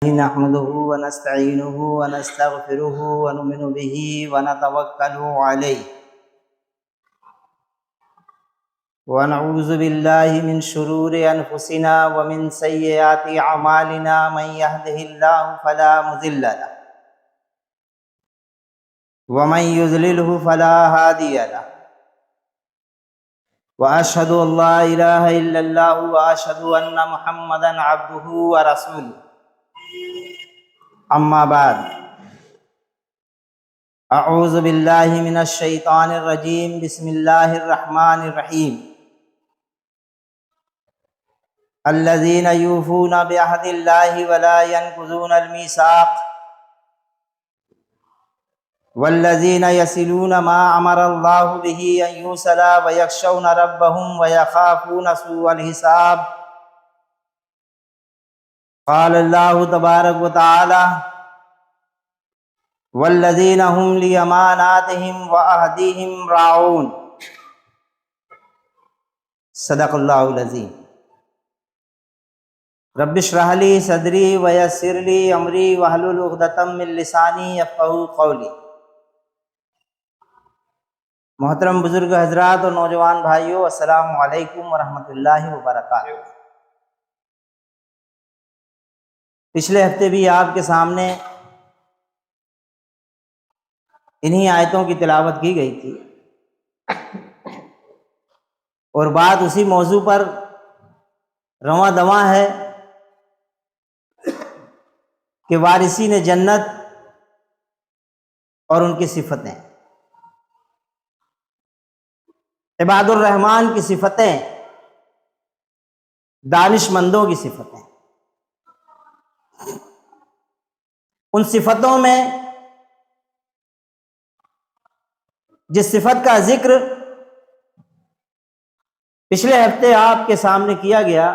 نحمده ونستعينه ونستغفره ونؤمن به ونتوكل عليه ونعوذ بالله من شرور أنفسنا ومن سيئات أعمالنا من يهده الله فلا مضل له ومن يضلله فلا هادي له وأشهد أن لا إله إلا الله وأشهد أن محمدا عبده ورسوله اما بعد اعوذ باللہ من الشیطان الرجیم بسم اللہ الرحمن الرحیم الذین یوفون بعہد اللہ ولا ینقضون المیثاق والذین یصلون ما امر اللہ بہ ان یوصل ویخشون ربهم ویخافون سوء الحساب قال اللہ تبارک وتعالی والذین هم لأماناتهم وعہدهم راعون صدق اللہ العظیم رب اشرح لی صدری ویسر لی امری واحلل عقدۃ من لسانی یفقہوا قولی۔ محترم بزرگ حضرات اور نوجوان بھائیوں، السلام علیکم ورحمۃ اللہ وبرکاتہ۔ پچھلے ہفتے بھی آپ کے سامنے انہی آیتوں کی تلاوت کی گئی تھی اور بات اسی موضوع پر رواں دواں ہے کہ وارثین جنت اور ان کی صفتیں، عباد الرحمن کی صفتیں، دانش مندوں کی صفتیں۔ ان صفتوں میں جس صفت کا ذکر پچھلے ہفتے آپ کے سامنے کیا گیا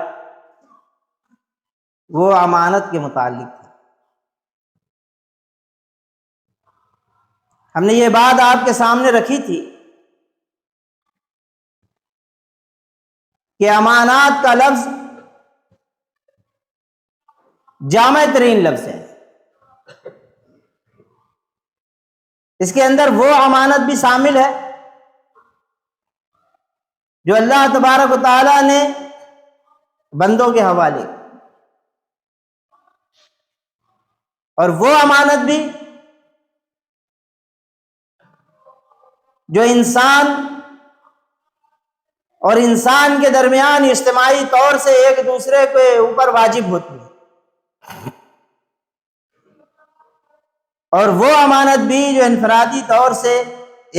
وہ امانت کے متعلق تھا۔ ہم نے یہ بات آپ کے سامنے رکھی تھی کہ امانات کا لفظ جامع ترین لفظ ہے۔ اس کے اندر وہ امانت بھی شامل ہے جو اللہ تبارک و تعالیٰ نے بندوں کے حوالے کی، اور وہ امانت بھی جو انسان اور انسان کے درمیان اجتماعی طور سے ایک دوسرے کے اوپر واجب ہوتی ہے، اور وہ امانت بھی جو انفرادی طور سے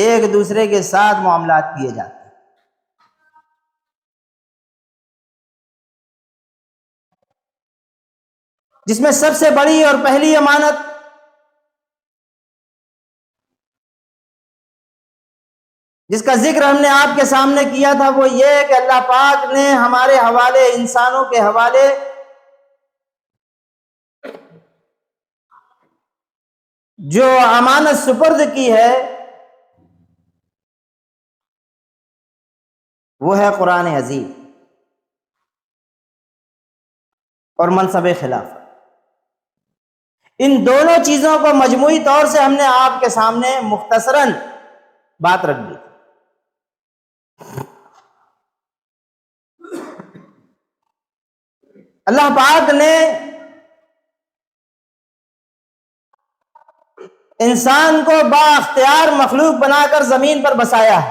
ایک دوسرے کے ساتھ معاملات کیے جاتے ہیں۔ جس میں سب سے بڑی اور پہلی امانت جس کا ذکر ہم نے آپ کے سامنے کیا تھا وہ یہ کہ اللہ پاک نے ہمارے حوالے، انسانوں کے حوالے جو امانت سپرد کی ہے وہ ہے قرآن عظیم اور منصب خلافت۔ ان دونوں چیزوں کو مجموعی طور سے ہم نے آپ کے سامنے مختصراً بات رکھ دی۔ اللہ پاک نے انسان کو با اختیار مخلوق بنا کر زمین پر بسایا ہے،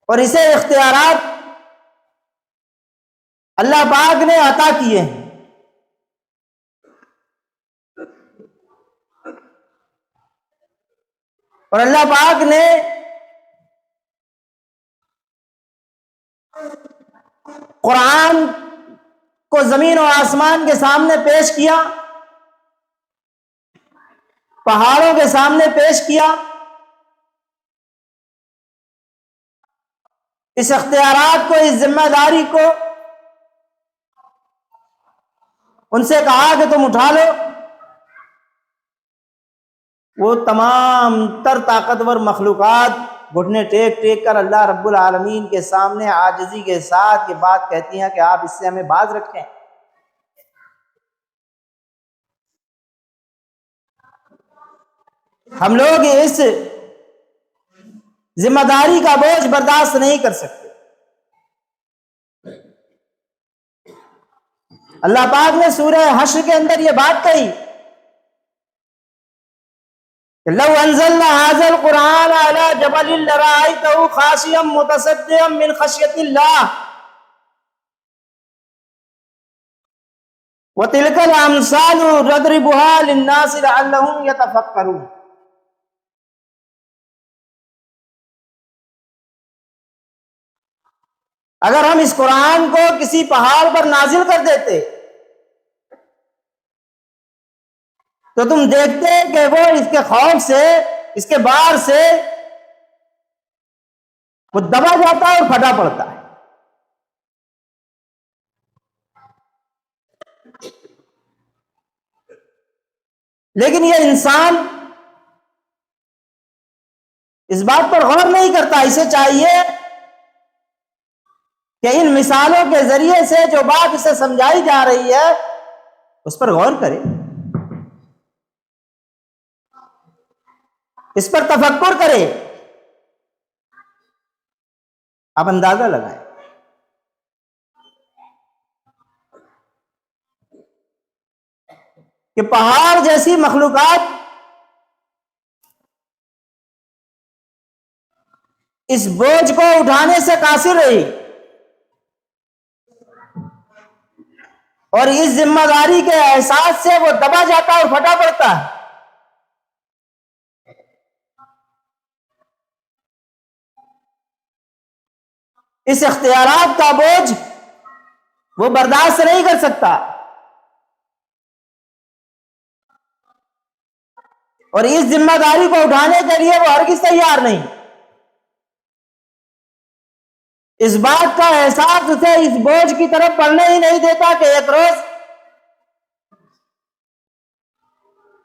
اور اسے اختیارات اللہ پاک نے عطا کیے ہیں۔ اور اللہ پاک نے قرآن کو زمین و آسمان کے سامنے پیش کیا، پہاڑوں کے سامنے پیش کیا، اس اختیارات کو، اس ذمہ داری کو ان سے کہا کہ تم اٹھا لو۔ وہ تمام تر طاقتور مخلوقات گھٹنے ٹیک ٹیک کر اللہ رب العالمین کے سامنے عاجزی کے ساتھ یہ بات کہتی ہیں کہ آپ اس سے ہمیں باز رکھیں۔ ہم لوگ اس ذمہ داری کا بوجھ برداشت نہیں کر سکتے۔ اللہ پاک نے سورہ حشر کے اندر یہ بات کہی کہ لو انزلنا هذا القرآن على جبل لرأيته خاشعا متصدعا من خشية الله وتلك الأمثال نضربها للناس لعلهم يتفكرون۔ اگر ہم اس قرآن کو کسی پہاڑ پر نازل کر دیتے تو تم دیکھتے کہ وہ اس کے خوف سے، اس کے بار سے وہ دبا جاتا ہے اور پھٹا پڑتا ہے۔ لیکن یہ انسان اس بات پر غور نہیں کرتا۔ اسے چاہیے کہ ان مثالوں کے ذریعے سے جو بات اسے سمجھائی جا رہی ہے اس پر غور کرے، اس پر تفکر کرے۔ آپ اندازہ لگائیں کہ پہاڑ جیسی مخلوقات اس بوجھ کو اٹھانے سے قاصر رہی اور اس ذمہ داری کے احساس سے وہ دبا جاتا اور پھٹا پڑتا ہے۔ اس اختیارات کا بوجھ وہ برداشت نہیں کر سکتا اور اس ذمہ داری کو اٹھانے کے لیے وہ ہرگز تیار نہیں۔ اس بات کا احساس اسے اس بوجھ کی طرف بڑھنے ہی نہیں دیتا کہ ایک روز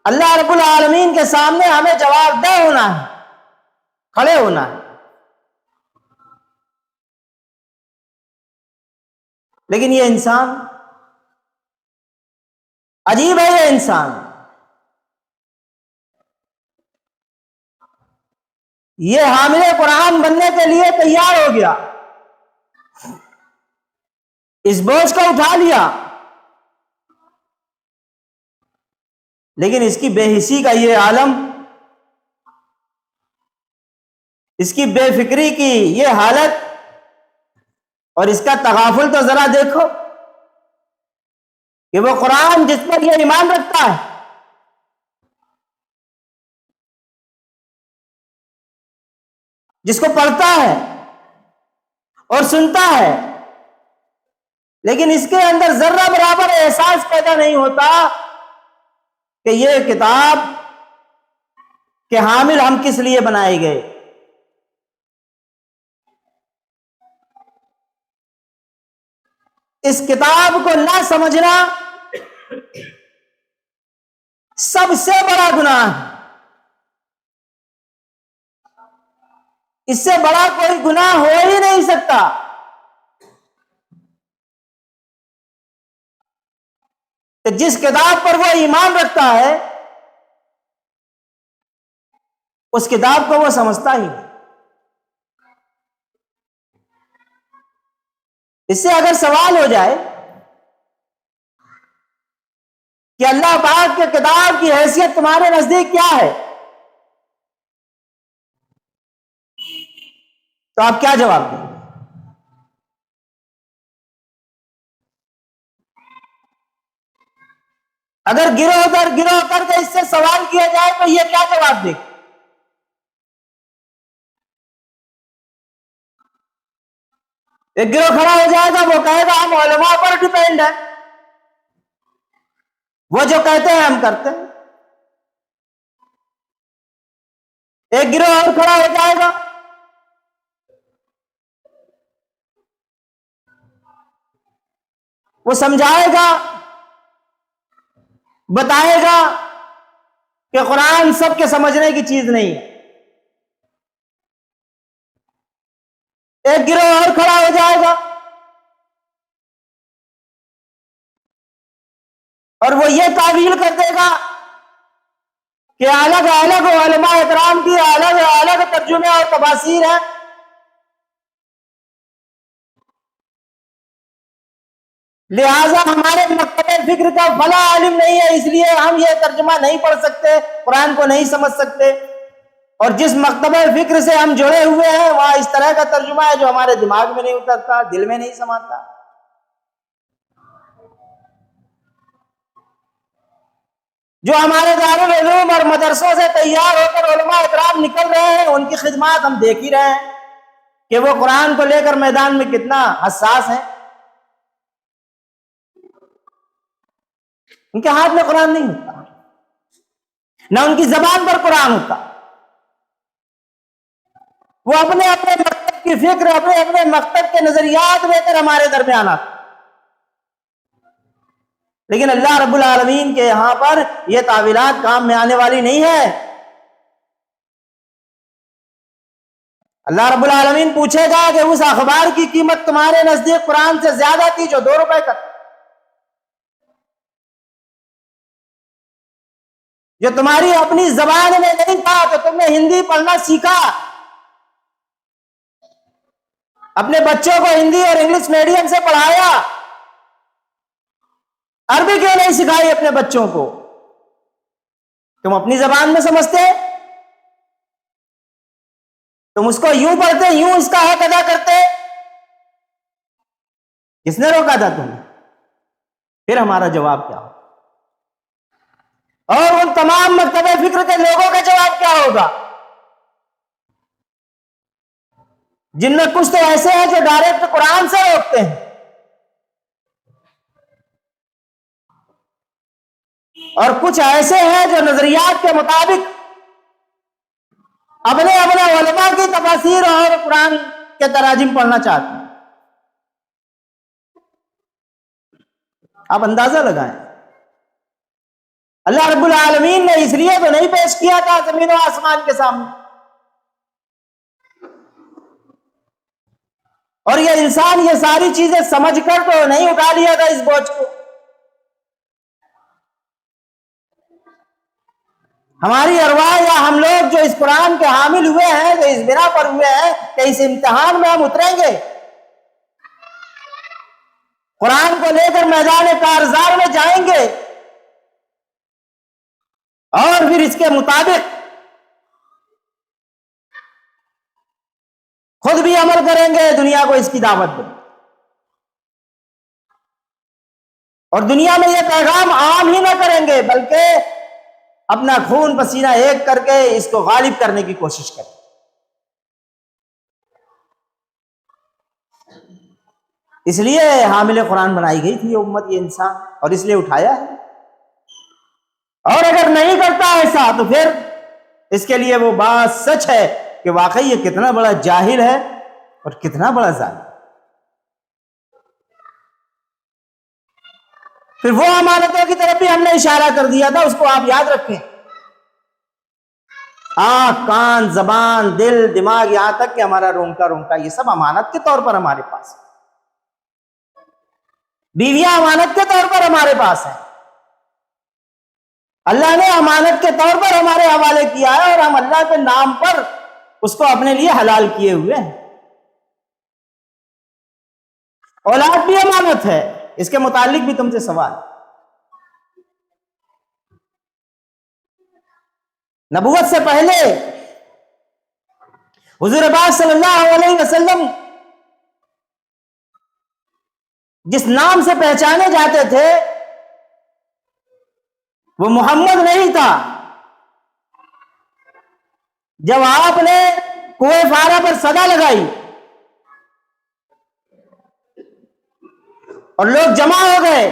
اللہ رب العالمین کے سامنے ہمیں جواب دہ ہونا ہے، کھڑے ہونا ہے۔ لیکن یہ انسان عجیب ہے، یہ انسان یہ حامل قرآن بننے کے لیے تیار ہو گیا، اس بوجھ کو اٹھا لیا، لیکن اس کی بے حسی کا یہ عالم، اس کی بے فکری کی یہ حالت اور اس کا تغافل تو ذرا دیکھو کہ وہ قرآن جس پر یہ ایمان رکھتا ہے، جس کو پڑھتا ہے اور سنتا ہے، لیکن اس کے اندر ذرہ برابر احساس پیدا نہیں ہوتا کہ یہ کتاب کے حامل ہم کس لیے بنائے گئے۔ اس کتاب کو نہ سمجھنا سب سے بڑا گناہ ہے۔ اس سے بڑا کوئی گناہ ہو ہی نہیں سکتا کہ جس کتاب پر وہ ایمان رکھتا ہے اس کتاب کو وہ سمجھتا ہی نہیں۔ اس سے اگر سوال ہو جائے کہ اللہ پاک کے کتاب کی حیثیت تمہارے نزدیک کیا ہے، تو آپ کیا جواب دیں گے؟ اگر گروہ در گروہ کر کے اس سے سوال کیا جائے تو یہ کیا جواب دے گا؟ ایک گروہ کھڑا ہو جائے گا، وہ کہے گا ہم علماء پر ڈیپینڈ ہے، وہ جو کہتے ہیں ہم کرتے ہیں۔ ایک گروہ اور کھڑا ہو جائے گا، وہ سمجھائے گا، بتائے گا کہ قرآن سب کے سمجھنے کی چیز نہیں ہے، ایک گروہ اور کھڑا ہو جائے گا اور وہ یہ تعویل کر دے گا کہ الگ الگ علماء اکرام کی الگ الگ ترجمے اور تفاسیر ہیں، لہذا ہمارے مکتب فکر کا بھلا عالم نہیں ہے، اس لیے ہم یہ ترجمہ نہیں پڑھ سکتے، قرآن کو نہیں سمجھ سکتے۔ اور جس مکتب فکر سے ہم جڑے ہوئے ہیں وہاں اس طرح کا ترجمہ ہے جو ہمارے دماغ میں نہیں اترتا، دل میں نہیں سماتا۔ جو ہمارے دارالعلوم اور مدرسوں سے تیار ہو کر علماء اکرام نکل رہے ہیں، ان کی خدمات ہم دیکھ ہی رہے ہیں کہ وہ قرآن کو لے کر میدان میں کتنا حساس ہیں۔ ان کے ہاتھ میں قرآن نہیں ہوتا، نہ ان کی زبان پر قرآن ہوتا، وہ اپنے اپنے مکتب کی فکر، اپنے اپنے مکتب کے نظریات لے کر ہمارے درمیان آتے۔ لیکن اللہ رب العالمین کے یہاں پر یہ تعویلات کام میں آنے والی نہیں ہے۔ اللہ رب العالمین پوچھے گا کہ اس اخبار کی قیمت تمہارے نزدیک قرآن سے زیادہ تھی جو 2 روپے کا، جو تمہاری اپنی زبان میں نہیں تھا تو تم نے ہندی پڑھنا سیکھا، اپنے بچوں کو ہندی اور انگلش میڈیم سے پڑھایا، عربی کیوں نہیں سکھائی اپنے بچوں کو؟ تم اپنی زبان میں سمجھتے، تم اس کو یوں پڑھتے، یوں اس کا حق ادا کرتے۔ کس نے روکا تھا تمہیں؟ پھر ہمارا جواب کیا ہوگا؟ اور ان تمام مکتب فکر کے لوگوں کا جواب کیا ہوگا جن میں کچھ تو ایسے ہیں جو ڈائریکٹ قرآن سے روکتے ہیں، اور کچھ ایسے ہیں جو نظریات کے مطابق اپنے اپنے علماء کی تفاسیر اور قرآن کے تراجم پڑھنا چاہتے ہیں۔ آپ اندازہ لگائیں، اللہ رب العالمین نے اس لیے تو نہیں پیش کیا تھا زمین و آسمان کے سامنے، اور یہ انسان یہ ساری چیزیں سمجھ کر تو نہیں اٹھا لیا تھا اس بوجھ کو۔ ہماری ارواح یا ہم لوگ جو اس قرآن کے حامل ہوئے ہیں، جو اس بنا پر ہوئے ہیں کہ اس امتحان میں ہم اتریں گے، قرآن کو لے کر میدان کارزار میں جائیں گے، اور پھر اس کے مطابق خود بھی عمل کریں گے، دنیا کو اس کی دعوت دیں، اور دنیا میں یہ پیغام عام ہی نہ کریں گے بلکہ اپنا خون پسینہ ایک کر کے اس کو غالب کرنے کی کوشش کریں۔ اس لیے حامل قرآن بنائی گئی تھی یہ امت، یہ انسان، اور اس لیے اٹھایا ہے۔ اور اگر نہیں کرتا ایسا تو پھر اس کے لیے وہ بات سچ ہے کہ واقعی یہ کتنا بڑا جاہل ہے اور کتنا بڑا ظالم۔ پھر وہ امانتوں کی طرف بھی ہم نے اشارہ کر دیا تھا، اس کو آپ یاد رکھیں۔ آنکھ، کان، زبان، دل، دماغ، یہاں تک کہ ہمارا رونگٹا یہ سب امانت کے طور پر ہمارے پاس ہے۔ بیویاں امانت کے طور پر ہمارے پاس ہیں، اللہ نے امانت کے طور پر ہمارے حوالے کیا ہے، اور ہم اللہ کے نام پر اس کو اپنے لیے حلال کیے ہوئے ہیں۔ اولاد بھی امانت ہے، اس کے متعلق بھی تم سے سوال۔ نبوت سے پہلے حضور پاک صلی اللہ علیہ وسلم جس نام سے پہچانے جاتے تھے وہ محمد نہیں تھا۔ جب آپ نے کنویں فارا پر صدا لگائی اور لوگ جمع ہو گئے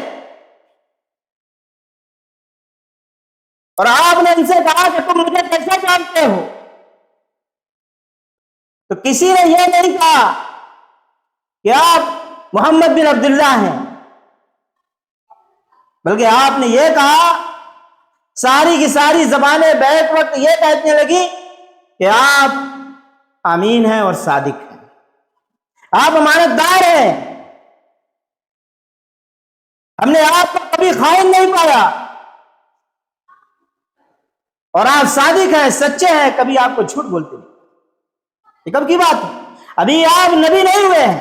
اور آپ نے ان سے کہا کہ تم مجھے کیسے جانتے ہو، تو کسی نے یہ نہیں کہا کہ آپ محمد بن عبداللہ ہیں، بلکہ آپ نے یہ کہا، ساری کی ساری زبانیں بیک وقت یہ کہنے لگی کہ آپ امین ہیں اور صادق ہیں۔ آپ امانت دار ہیں، ہم نے آپ کو کبھی خائن نہیں پایا، اور آپ صادق ہیں، سچے ہیں، کبھی آپ کو جھوٹ بولتے نہیں۔ یہ کب کی بات ہے؟ ابھی آپ نبی نہیں ہوئے ہیں،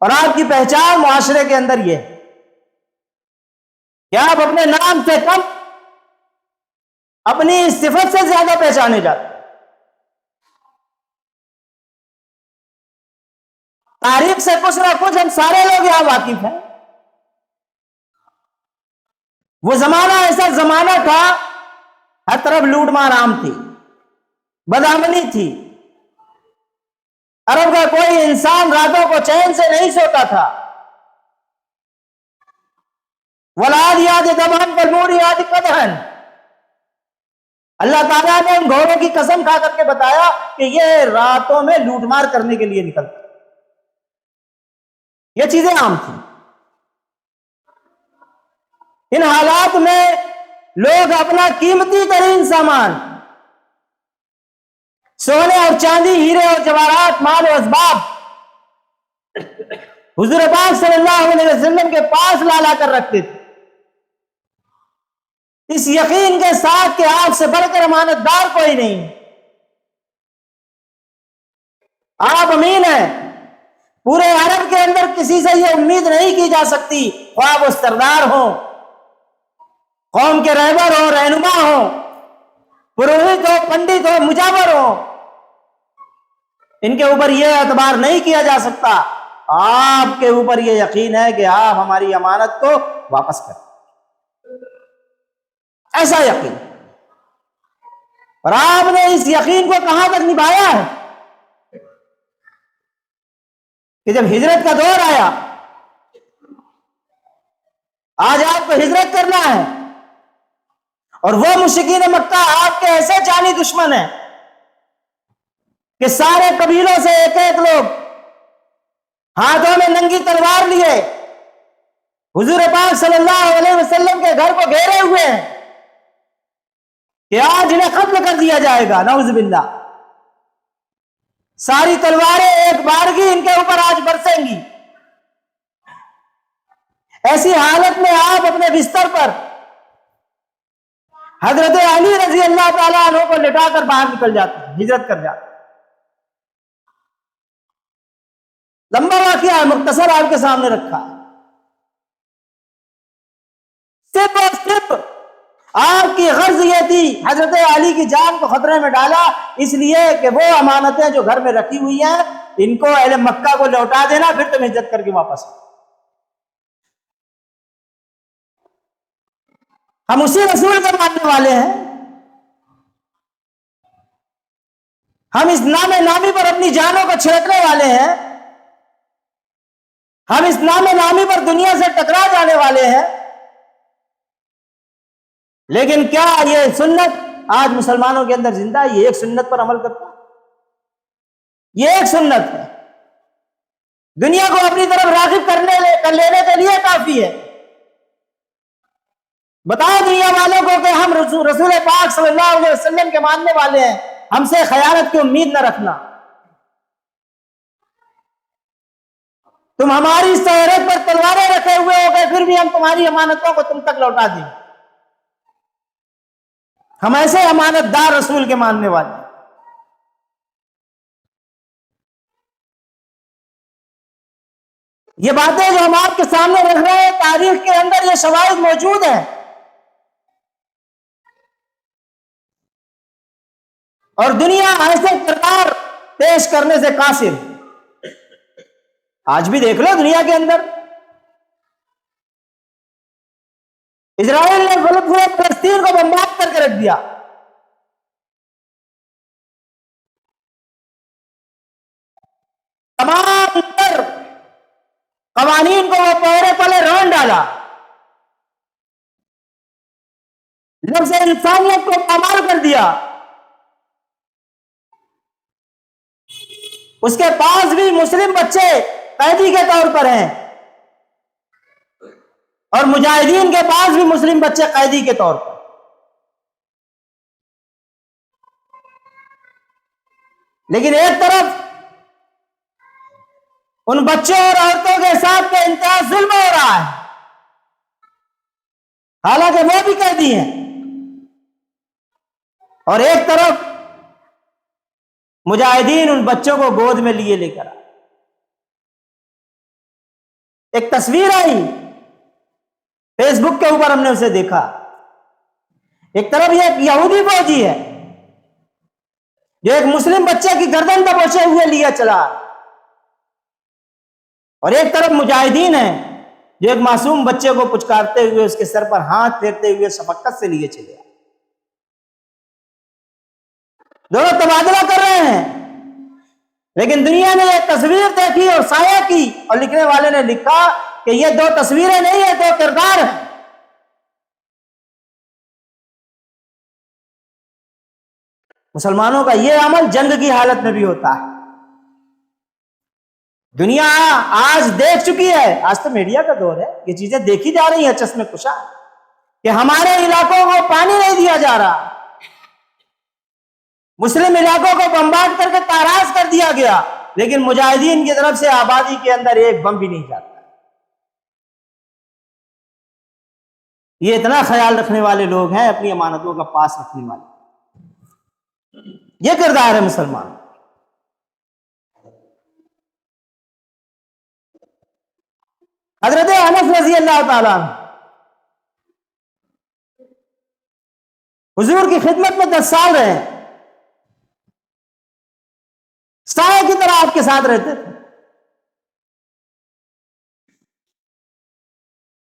اور آپ کی پہچان معاشرے کے اندر یہ ہے کہ آپ اپنے نام سے کم اپنی صفت سے زیادہ پہچانے جاتے ہیں۔ تاریخ سے کچھ نہ کچھ ہم سارے لوگ یہاں واقف ہیں۔ وہ زمانہ ایسا زمانہ تھا، ہر طرف لوٹ مار عام تھی، بدامنی تھی، عرب کا کوئی انسان راتوں کو چین سے نہیں سوتا تھا۔ وَالْعَادِيَاتِ ضَبْحًا فَالْمُورِيَاتِ قَدْحًا، اللہ تعالیٰ نے ان گھوڑوں کی قسم کھا کر کے بتایا کہ یہ راتوں میں لوٹ مار کرنے کے لیے نکلتے، یہ چیزیں عام تھیں۔ ان حالات میں لوگ اپنا قیمتی ترین سامان، سونے اور چاندی، ہیرے اور جواہرات، مال و اسباب، حضور پاک صلی اللہ علیہ وسلم کے پاس لا کر رکھتے تھے، اس یقین کے ساتھ کہ آپ سے بڑھ کر امانت دار کوئی نہیں، آپ امین ہیں۔ پورے عرب کے اندر کسی سے یہ امید نہیں کی جا سکتی، خواہ وہ سردار ہوں، قوم کے رہبر ہوں، رہنما ہوں، پروہت ہو، پنڈت ہو، مجاور ہو، ان کے اوپر یہ اعتبار نہیں کیا جا سکتا۔ آپ کے اوپر یہ یقین ہے کہ آپ ہماری امانت کو واپس کریں، ایسا یقین، اور آپ نے اس یقین کو کہاں تک نبھایا ہے کہ جب ہجرت کا دور آیا، آج آپ کو ہجرت کرنا ہے، اور وہ مشرکین مکہ آپ کے ایسے جانی دشمن ہیں کہ سارے قبیلوں سے ایک ایک لوگ ہاتھوں میں ننگی تلوار لیے حضور پاک صلی اللہ علیہ وسلم کے گھر کو گھیرے ہوئے ہیں کہ آج انہیں ختم کر دیا جائے گا، نعوذ باللہ۔ ساری تلواریں ایک بارگی ان کے اوپر آج برسیں گی۔ ایسی حالت میں آپ اپنے بستر پر حضرت علی رضی اللہ تعالیٰ عنہ کو لٹا کر باہر نکل جاتے ہیں، ہجرت کر جاتے ہیں۔ لمبا واقعہ ہے، مختصر آپ کے سامنے رکھا ہے۔ صرف اور صرف آپ کی غرض یہ تھی، حضرت علی کی جان کو خطرے میں ڈالا اس لیے کہ وہ امانتیں جو گھر میں رکھی ہوئی ہیں ان کو اہل مکہ کو لوٹا دینا، پھر تم ہجرت کر کے واپس آؤ۔ ہم اسی رسول کے ماننے والے ہیں، ہم اس نام نامی پر اپنی جانوں کو چھڑکنے والے ہیں، ہم اس نام نامی پر دنیا سے ٹکرا جانے والے ہیں، لیکن کیا یہ سنت آج مسلمانوں کے اندر زندہ ہے؟ یہ ایک سنت پر عمل کرتا ہے، یہ ایک سنت ہے، دنیا کو اپنی طرف راغب کر لینے کے لیے کافی ہے۔ بتاؤ دنیا والوں کو کہ ہم رسول پاک صلی اللہ علیہ وسلم کے ماننے والے ہیں، ہم سے خیانت کی امید نہ رکھنا۔ تم ہماری سہرت پر تلواریں رکھے ہوئے ہو گئے، پھر بھی ہم تمہاری امانتوں کو تم تک لوٹا دیں۔ ہم ایسے امانت دار رسول کے ماننے والے ہیں۔ یہ باتیں جو ہم آپ کے سامنے رکھ رہے ہیں، تاریخ کے اندر یہ شواہد موجود ہیں، اور دنیا ایسے کردار پیش کرنے سے قاصر۔ آج بھی دیکھ لو دنیا کے اندر اسرائیل نے فلسطین کو بمبارڈ کر کے رکھ دیا، تمام تر قوانین کو وہ پہرے پلے رون ڈالا، لفظ انسانیت کو پامال کر دیا۔ اس کے پاس بھی مسلم بچے قیدی کے طور پر ہیں، اور مجاہدین کے پاس بھی مسلم بچے قیدی کے طور پر۔ لیکن ایک طرف ان بچوں اور عورتوں کے ساتھ بے انتہا ظلم ہو رہا ہے، حالانکہ وہ بھی قیدی ہیں، اور ایک طرف مجاہدین ان بچوں کو گود میں لیے لے کر آئے۔ ایک تصویر آئی فیس بک کے اوپر، ہم نے اسے دیکھا، ایک طرف یہ ایک یہودی فوجی ہے جو ایک مسلم بچے کی گردن دبوچے ہوئے لیا چلا، اور ایک طرف مجاہدین ہیں جو ایک معصوم بچے کو پچکارتے ہوئے اس کے سر پر ہاتھ پھیرتے ہوئے شفقت سے لیے چلے، دونوں تبادلہ کر رہے ہیں۔ لیکن دنیا نے یہ تصویر دیکھی اور سایہ کی، اور لکھنے والے نے لکھا کہ یہ دو تصویریں نہیں ہیں، دو کردار ہیں۔ مسلمانوں کا یہ عمل جنگ کی حالت میں بھی ہوتا ہے۔ دنیا آج دیکھ چکی ہے، آج تو میڈیا کا دور ہے، یہ چیزیں دیکھی جا رہی ہیں چشم کشا، کہ ہمارے علاقوں کو پانی نہیں دیا جا رہا، مسلم علاقوں کو بمبارڈ کر کے تاراج کر دیا گیا، لیکن مجاہدین کی طرف سے آبادی کے اندر ایک بم بھی نہیں جاتا۔ یہ اتنا خیال رکھنے والے لوگ ہیں، اپنی امانتوں کا پاس رکھنے والے، یہ کردار ہے مسلمان۔ حضرت انس رضی اللہ تعالیٰ عنہ حضور کی خدمت میں 10 سال رہے، سایہ کی طرح آپ کے ساتھ رہتے تھے۔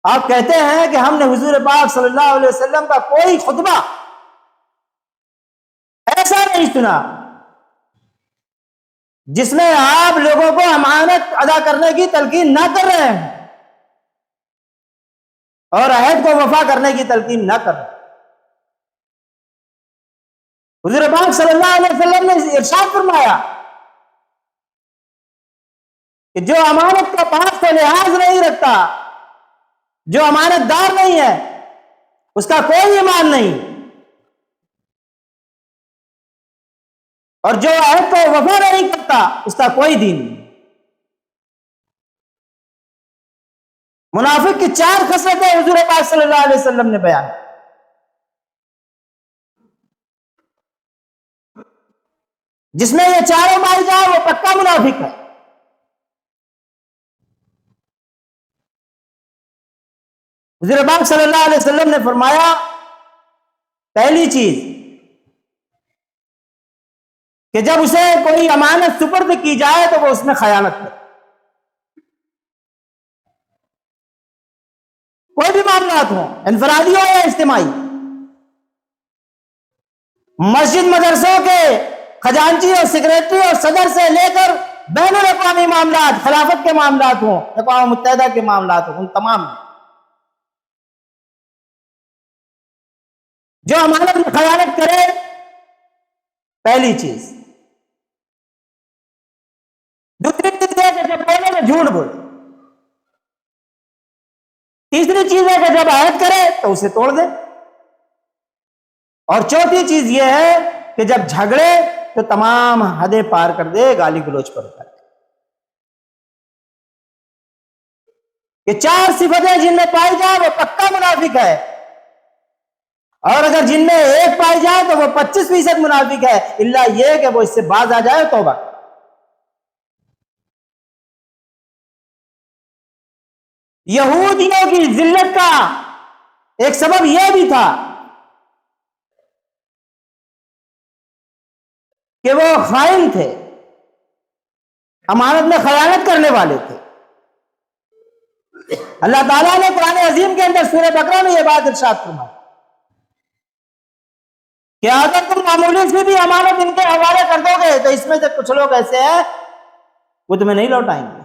آپ کہتے ہیں کہ ہم نے حضور پاک صلی اللہ علیہ وسلم کا کوئی خطبہ ایسا نہیں سنا جس میں آپ لوگوں کو امانت ادا کرنے کی تلقین نہ کر رہے ہیں اور عہد کو وفا کرنے کی تلقین نہ کر رہے ہیں۔ حضور پاک صلی اللہ علیہ وسلم نے ارشاد فرمایا کہ جو امانت کا پاس کو لحاظ نہیں رکھتا، جو امانت دار نہیں ہے، اس کا کوئی ایمان نہیں، اور جو عہد کو وفا نہیں کرتا اس کا کوئی دین نہیں۔ منافق کی 4 خصلتیں حضور پاک صلی اللہ علیہ وسلم نے بیان، جس میں یہ چاروں پائی جائے وہ پکا منافق ہے۔ حضور پاک صلی اللہ علیہ وسلم نے فرمایا، پہلی چیز کہ جب اسے کوئی امانت سپرد کی جائے تو وہ اس میں خیانت کرے۔ کوئی بھی معاملات ہوں، انفرادی ہو یا اجتماعی، مسجد مدرسوں کے خزانچی اور سیکریٹری اور صدر سے لے کر بین الاقوامی معاملات، خلافت کے معاملات ہوں، اقوام متحدہ کے معاملات ہوں، ان تمام جو امانت میں خیانت کرے، پہلی چیز۔ دوسری چیز ہے کہ جب بولے تو جھوٹ بولے۔ تیسری چیز ہے کہ جب عہد کرے تو اسے توڑ دے، اور چوتھی چیز یہ ہے کہ جب جھگڑے تو تمام حدیں پار کر دے، گالی گلوچ پر کر دے۔ یہ 4 صفتیں جن میں پائی جائے وہ پکا منافق ہے، اور اگر جن میں ایک پائی جائے تو وہ 25% منافق ہے، الا یہ کہ وہ اس سے باز آ جائے، توبہ۔ یہودیوں کی ذلت کا ایک سبب یہ بھی تھا کہ وہ خائن تھے، امانت میں خیانت کرنے والے تھے۔ اللہ تعالیٰ نے قرآن عظیم کے اندر سورہ بقرہ میں یہ بات ارشاد فرمائی کہ اگر تم معمولی سے بھی امانت ان کے حوالے کر دو گے تو اس میں سے کچھ لوگ ایسے ہیں وہ تمہیں نہیں لوٹائیں گے،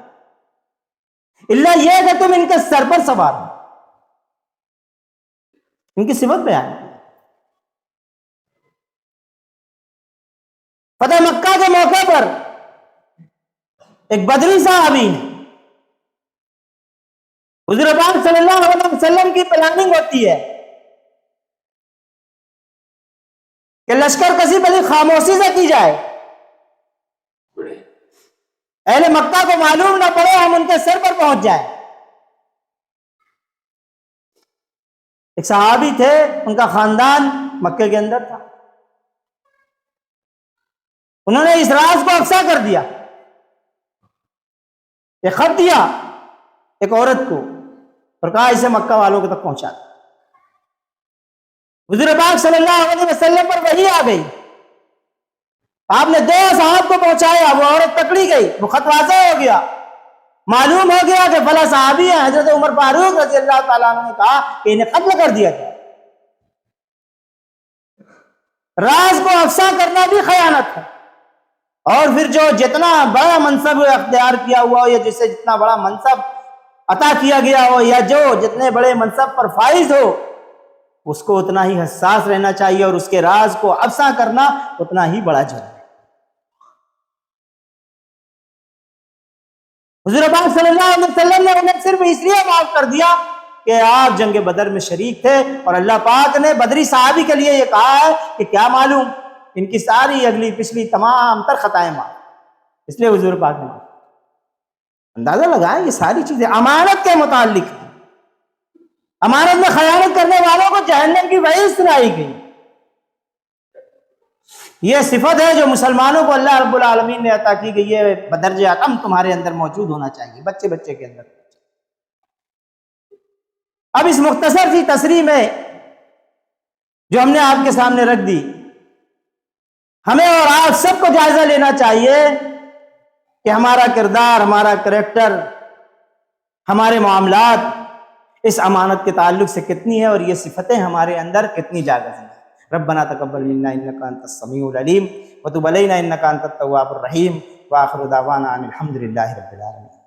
الا یہ کہ تم ان کے سر پر سوار ہو۔ ان کی صفت بیان کی۔ فتح مکہ کے موقع پر ایک بدری صحابی ہے، حضور پاک صلی اللہ علیہ وسلم کی پلاننگ ہوتی ہے کہ لشکر کسی بڑی خاموشی سے کی جائے، اہل مکہ کو معلوم نہ پڑے ہم ان کے سر پر پہنچ جائیں۔ ایک صحابی تھے، ان کا خاندان مکے کے اندر تھا، انہوں نے اس راز کو افشا کر دیا، ایک خط دیا ایک عورت کو اور کہا اسے مکہ والوں تک پہنچا دو۔ حضور پاک صلی اللہ علیہ وسلم پر وحی آ گئی، آپ نے 2 اصحاب کو پہنچایا، وہ عورت پکڑی گئی، وہ خط واضح ہو گیا، معلوم ہو گیا کہ فلاں صحابی ہیں۔ حضرت عمر فاروق رضی اللہ تعالیٰ عنہ نے کہا کہ انہیں قتل کر دیا جائے۔ راز کو افشا کرنا بھی خیانت ہے، اور پھر جو جتنا بڑا منصب اختیار کیا ہوا ہو یا جسے جتنا بڑا منصب عطا کیا گیا ہو یا جو جتنے بڑے منصب پر فائز ہو، اس کو اتنا ہی حساس رہنا چاہیے، اور اس کے راز کو افشا کرنا اتنا ہی بڑا جرم ہے۔ حضور پاک صلی اللہ علیہ وسلم نے انہیں صرف اس لیے معاف کر دیا کہ آپ جنگ بدر میں شریک تھے، اور اللہ پاک نے بدری صحابی کے لیے یہ کہا ہے کہ کیا معلوم ان کی ساری اگلی پچھلی تمام تر خطائیں معاف، اس لیے حضور پاک نے معاف۔ اندازہ لگائیں یہ ساری چیزیں امانت کے متعلق ہیں، امانت میں خیانت کرنے والوں کو جہنم کی وعید سنائی گئی۔ یہ صفت ہے جو مسلمانوں کو اللہ رب العالمین نے عطا کی گئی ہے، بدرجہ اتم تمہارے اندر موجود ہونا چاہیے، بچے بچے کے اندر۔ اب اس مختصر سی تصریح میں جو ہم نے آپ کے سامنے رکھ دی، ہمیں اور آپ سب کو جائزہ لینا چاہیے کہ ہمارا کردار، ہمارا کریکٹر، ہمارے معاملات اس امانت کے تعلق سے کتنی ہے، اور یہ صفتیں ہمارے اندر کتنی جاگز ہیں۔ ربنا تقبل منا انک انت السمیع العلیم وتب علینا انک انت التواب الرحیم، وآخر دعوانا ان الحمد للہ رب العالمین۔